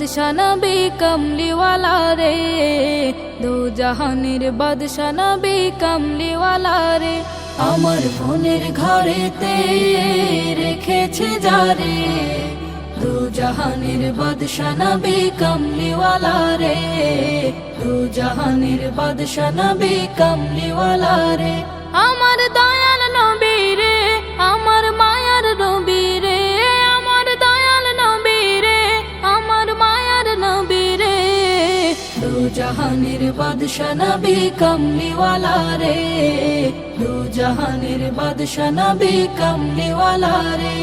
বাদশা নবী কমলিওয়ালা রে, দু জাহানের বাদশা নবী কমলিওয়ালা রে। আমার মনের ঘরেতে রেখেছে যারে, দু জাহানের বাদশা নবী কমলিওয়ালা রে, দু জাহানের বাদশা নবী কমলিওয়ালা রে। আমার দয়াল নবী রে, আমার মায়ার নবী রে, আমার দয়াল নবী রে, আমার মায়ার নবী রে, দু জাহানের বাদশা নবী কমলিওয়ালা রে, দু জাহানের বাদশা নবী কমলিওয়ালা রে।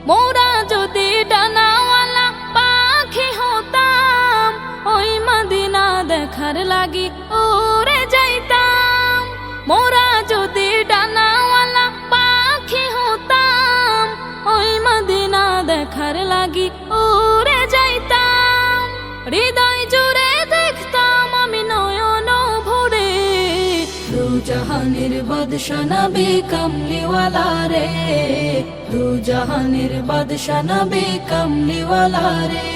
মোরা যদি ডানাওয়ালা পাখি হতাম, ওই মদিনা দেখার লাগি উড়ে যাইতাম। মোরা যদি ডানাওয়ালা পাখি হতাম, ওই মদিনা দেখার লাগি উড়ে যাইতাম। হৃদয় জুড়ে দেখতাম আমি নয়ন ভরে, দু জাহানের বাদশা নবী কমলিওয়ালা রে, দু জাহানের বাদশা নবী কমলিওয়ালা রে।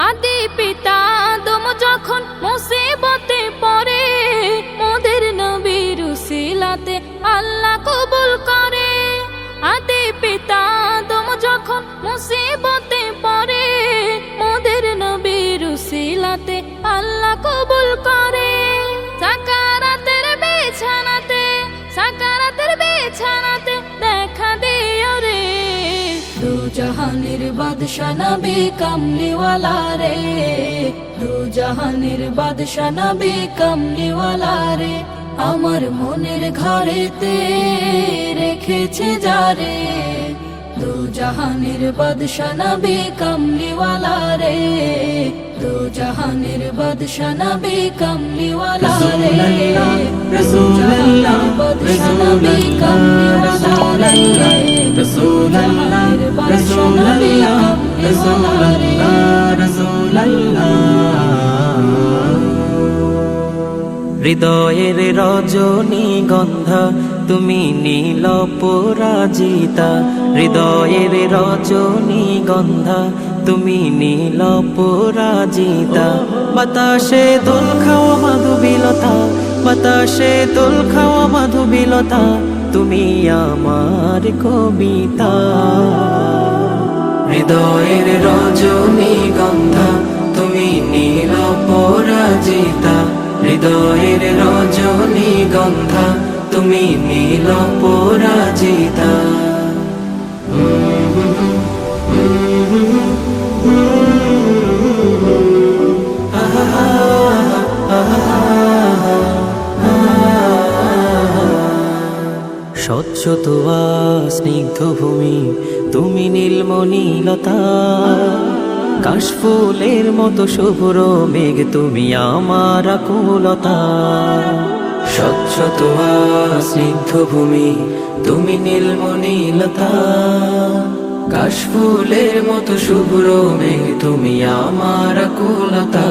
আদি পিতা আদম যখন মুসিবতে পড়ে, মোদের নবীর উসিলাতে আল্লাহ কবুল করে। আদি পিতা আদম যখন মুসিবতে পড়ে, মোদের নবীর উসিলাতে আল্লাহ কবুল করে। সাকারাতের বিছানাতে, সাকারাতের বিছানাতে দেখা দিও রে, দু জাহানের বাদশা নবী কমলিওয়ালা রে, দু জাহানের বাদশা নবী কমলিওয়ালা রে। আমার মনের ঘরেতে রেখেছে যারে, দু জাহানের বাদশা নবী কমলিওয়ালা রে, দু জাহানের বাদশা নবী কমলিওয়ালা রে, দু জাহানের বাদশা নবী কমলিওয়ালা রে, দু জাহানের বাদশা নবী কমলিওয়ালা রে। হৃদয়ের রজনীগন্ধা তুমি নীল পরাজিতা, হৃদয়ের রজনীগন্ধা তুমি নীল পরাজিতা। বাতাসে দোল খাওয়া মাধুবিলতা, বাতাসে দোল খাওয়া মাধুবিলতা, তুমি আমার কবিতা। হৃদয়ের রজনীগন্ধা তুমি নীল পরাজিতা, হৃদয়ের রজনীগন্ধা তুমি নীল পরাজিতা। স্বচ্ছ তোয়া স্নিগ্ধ ভূমি তুমি নীলমণিলতা, কাশফুলের মতো শুভ্র মেঘ তুমি আমার আকুলতা। স্বচ্ছ তোয়া স্নিগ্ধ ভূমি তুমি নীলমণিলতা, কাশফুলের মতো শুভ্র মেঘ তুমি আমার আকুলতা।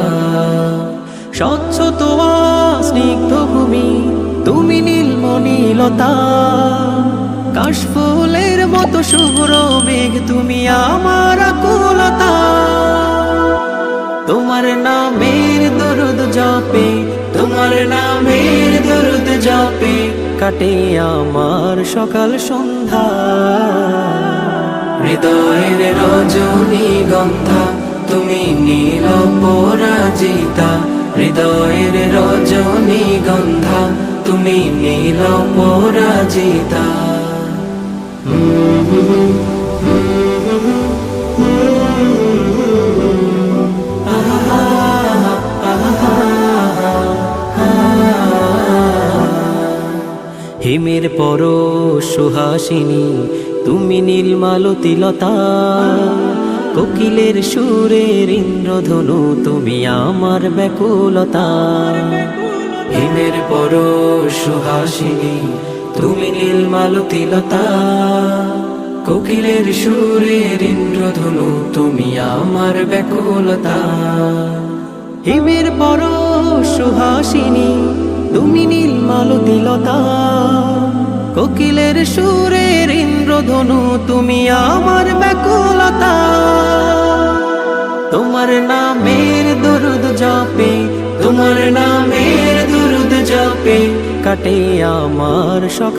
স্বচ্ছ তোয়া স্নিগ্ধ ভূমি তুমি নীলমণিলতা, কাশফুলের মতো শুভ্র মেঘ তুমি আমার আকুলতা। তোমার নামের দরুদ জপে, তোমার নামের দরুদ জপে কাটে আমার সকাল সন্ধ্যা। হৃদয়ের রজনীগন্ধা তুমি নীল পরাজিতা, হৃদয়ের রজনীগন্ধা তুমি নীল পরাজিতা। হিমের পর সুহাসিনী তুমি নীলমালতিলতা, কোকিলের সুরের ইন্দ্রধনু তুমি আমার ব্যাকুলতা। হিমের পর সুহাসিনী তুমি নীলমালতিলতা, কোকিলের সুরের ইন্দ্রধনু তুমি আমার ব্যাকুলতা। হিমের পর সুহাসিনী তুমি নীলমালতিলতা, কোকিলের সুরের ইন্দ্রধনু তুমি আমার ব্যাকুলতা। তোমার নামের দুরুদ জপে, তোমার নামের দুরুদ জপে কাটে আমার সকাল।